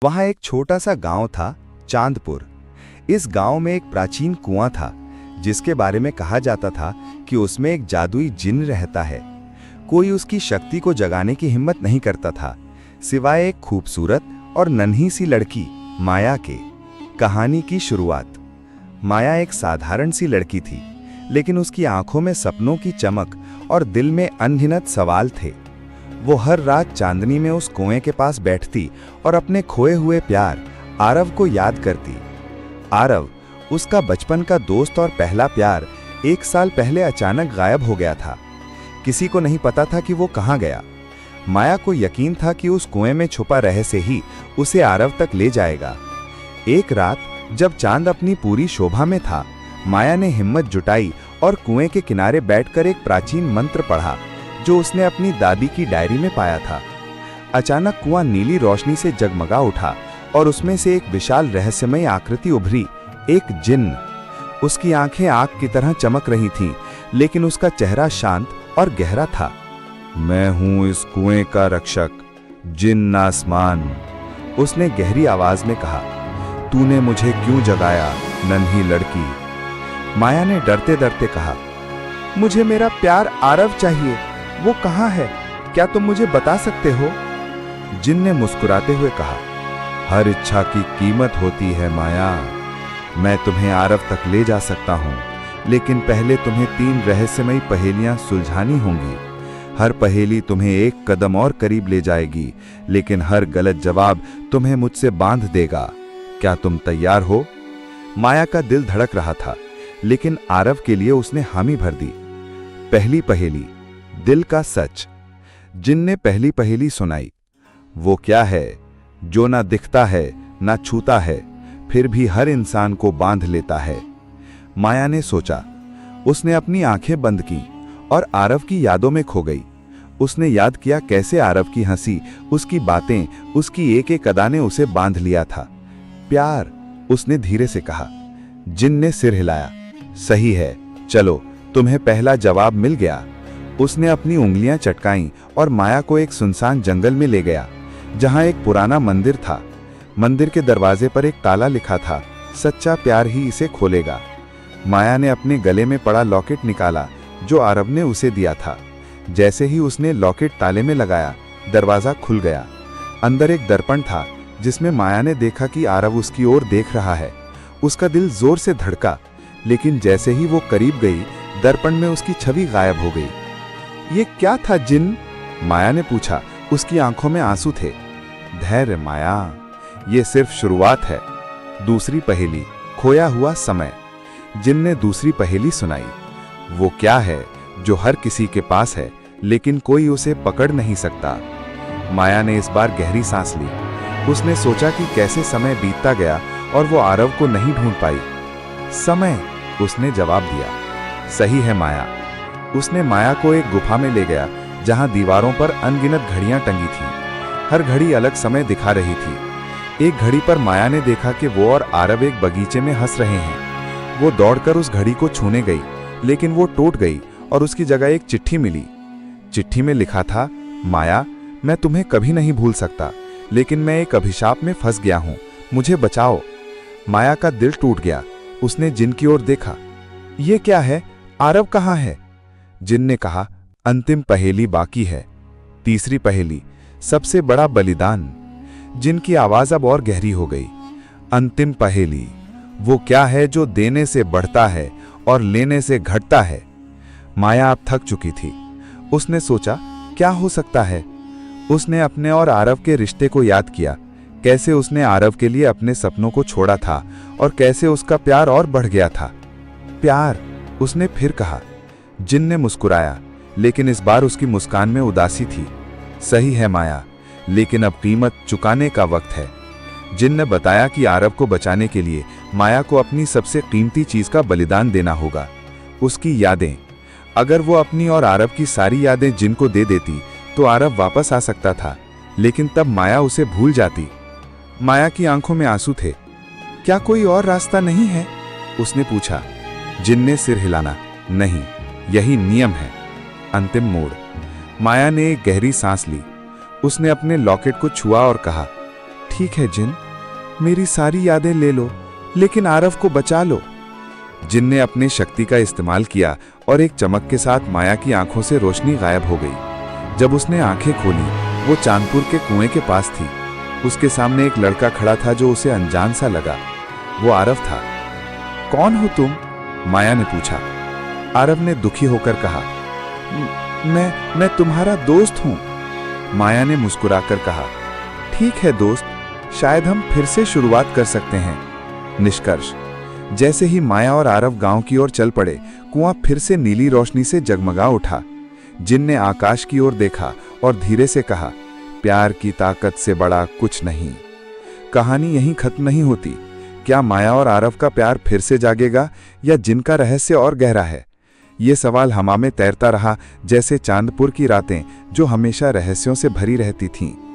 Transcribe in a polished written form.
वहां एक छोटा सा गांव था, चांदपुर। इस गांव में एक प्राचीन कुआं था, जिसके बारे में कहा जाता था कि उसमें एक जादुई जिन्न रहता है। कोई उसकी शक्ति को जगाने की हिम्मत नहीं करता था, सिवाय एक खूबसूरत और नन्ही सी लड़की माया के। कहानी की शुरुआत। माया एक साधारण सी लड़की थी, लेकिन उसकी आंखों में सपनों की चमक और दिल में अनगिनत सवाल थे। वो हर रात चांदनी में उस कुएं के पास बैठती और अपने खोए हुए प्यार आरव को याद करती। आरव उसका बचपन का दोस्त और पहला प्यार 1 साल पहले अचानक गायब हो गया था। किसी को नहीं पता था कि वो कहाँ गया। माया को यकीन था कि उस कुएं में छुपा रहस्य ही उसे आरव तक ले जाएगा। एक रात जब चांद अपनी पूरी शोभा में था, माया ने हिम्मत जुटाई और कुएं के किनारे बैठकर एक प्राचीन मंत्र पढ़ा, जो उसने अपनी दादी की डायरी में पाया था। अचानक कुआं नीली रोशनी से जगमगा उठा और उसमें से एक विशाल रहस्यमय आकृति उभरी, एक जिन्न। उसकी आंखें आग की तरह चमक रही थीं, लेकिन उसका चेहरा शांत और गहरा था। मैं हूं इस कुएं का रक्षक, जिन्न आसमान, उसने गहरी आवाज में कहा। तूने मुझे क्यों जगाया, नन्ही लड़की? माया ने डरते डरते कहा, मुझे मेरा प्यार आरव चाहिए। वो कहाँ है? क्या तुम मुझे बता सकते हो? जिन्न ने मुस्कुराते हुए कहा, हर इच्छा की कीमत होती है माया। मैं तुम्हें आरव तक ले जा सकता हूं, लेकिन पहले तुम्हें 3 रहस्यमयी पहेलियां सुलझानी होंगी। हर पहेली तुम्हें एक कदम और करीब ले जाएगी, लेकिन हर गलत जवाब तुम्हें मुझसे बांध देगा। क्या तुम तैयार हो? माया का दिल धड़क रहा था, लेकिन आरव के लिए उसने हामी भर दी। पहली पहेली, दिल का सच। जिन्न ने पहली पहेली सुनाई। वो क्या है जो ना दिखता है ना छूता है, फिर भी हर इंसान को बांध लेता है? माया ने सोचा। उसने अपनी आंखें बंद की और आरव की यादों में खो गई। उसने याद किया कैसे आरव की हंसी, उसकी बातें, उसकी एक एक अदा ने उसे बांध लिया था। प्यार, उसने धीरे से कहा। जिन्न ने सिर हिलाया। सही है, चलो तुम्हें पहला जवाब मिल गया। उसने अपनी उंगलियां चटकाईं और माया को एक सुनसान जंगल में ले गया, जहां एक पुराना मंदिर था। मंदिर के दरवाजे पर एक ताला लिखा था, सच्चा प्यार ही इसे खोलेगा। माया ने अपने गले में पड़ा लॉकेट निकाला, जो आरव ने उसे दिया था। जैसे ही उसने लॉकेट ताले में लगाया, दरवाजा खुल गया। अंदर एक दर्पण था, जिसमें माया ने देखा कि आरव उसकी ओर देख रहा है। उसका दिल जोर से धड़का, लेकिन जैसे ही वो करीब गई, दर्पण में उसकी छवि गायब हो गई। ये क्या था जिन्न? माया ने पूछा। उसकी आंखों में आंसू थे। धैर्य माया, ये सिर्फ शुरुआत है। दूसरी पहेली, खोया हुआ समय। जिन्न ने दूसरी पहेली सुनाई। वो क्या है जो हर किसी के पास है, लेकिन कोई उसे पकड़ नहीं सकता? माया ने इस बार गहरी सांस ली। उसने सोचा कि कैसे समय बीतता गया और वो आरव को नहीं ढूंढ पाई। समय, उसने जवाब दिया। सही है माया। उसने माया को एक गुफा में ले गया, जहां दीवारों पर अनगिनत घड़ियां टंगी थीं। हर घड़ी अलग समय दिखा रही थी। एक घड़ी पर माया ने देखा कि वो और आरव एक बगीचे में हंस रहे हैं। वो दौड़कर उस घड़ी को छूने गई, लेकिन वो टूट गई और उसकी जगह एक चिट्ठी मिली। चिट्ठी में लिखा था, माया, मैं तुम्हें कभी नहीं भूल सकता, लेकिन मैं एक अभिशाप में फंस गया हूं, मुझे बचाओ। माया का दिल टूट गया। उसने जिन्न की ओर देखा। ये क्या है? आरव कहाँ है? जिन्न ने कहा, अंतिम पहेली बाकी है। तीसरी पहेली, सबसे बड़ा बलिदान। जिन्न की आवाज अब और गहरी हो गई। अंतिम पहेली, वो क्या है जो देने से बढ़ता है और लेने से घटता है? माया अब थक चुकी थी। उसने सोचा, क्या हो सकता है? उसने अपने और आरव के रिश्ते को याद किया, कैसे उसने आरव के लिए अपने सपनों को छोड़ा था और कैसे उसका प्यार और बढ़ गया था। प्यार, उसने फिर कहा। जिन्न ने मुस्कुराया, लेकिन इस बार उसकी मुस्कान में उदासी थी। सही है माया, लेकिन अब कीमत चुकाने का वक्त है। जिन्न ने बताया कि आरव को बचाने के लिए माया को अपनी सबसे कीमती चीज का बलिदान देना होगा, उसकी यादें। अगर वो अपनी और आरव की सारी यादें जिन्न को दे देती, तो आरव वापस आ सकता था, लेकिन तब माया उसे भूल जाती। माया की आंखों में आंसू थे। क्या कोई और रास्ता नहीं है? उसने पूछा। जिन्न ने सिर हिलाना। नहीं, यही नियम है। अंतिम मोड़। माया ने एक गहरी सांस ली। उसने अपने लॉकेट को छुआ और कहा, ठीक है जिन, मेरी सारी यादें ले लो, लेकिन आरव को बचा लो। जिन ने अपनी शक्ति का इस्तेमाल किया और एक चमक के साथ माया की आंखों से रोशनी गायब हो गई। जब उसने आंखें खोली, वो चांदपुर के कुएं के पास थी। उसके सामने एक लड़का खड़ा था जो उसे अनजान सा लगा। वो आरव था। कौन हो तुम? माया ने पूछा। आरव ने दुखी होकर कहा, मैं तुम्हारा दोस्त हूं। माया ने मुस्कुराकर कहा, ठीक है दोस्त, शायद हम फिर से शुरुआत कर सकते हैं। निष्कर्ष, जैसे ही माया और आरव गांव की ओर चल पड़े, कुआं फिर से नीली रोशनी से जगमगा उठा। जिन ने आकाश की ओर देखा और धीरे से कहा, प्यार की ताकत से बड़ा कुछ नहीं। कहानी यहीं खत्म नहीं होती। क्या माया और आरव का प्यार फिर से जागेगा या जिन का रहस्य और गहरा है? ये सवाल हवा में तैरता रहा, जैसे चांदपुर की रातें जो हमेशा रहस्यों से भरी रहती थीं।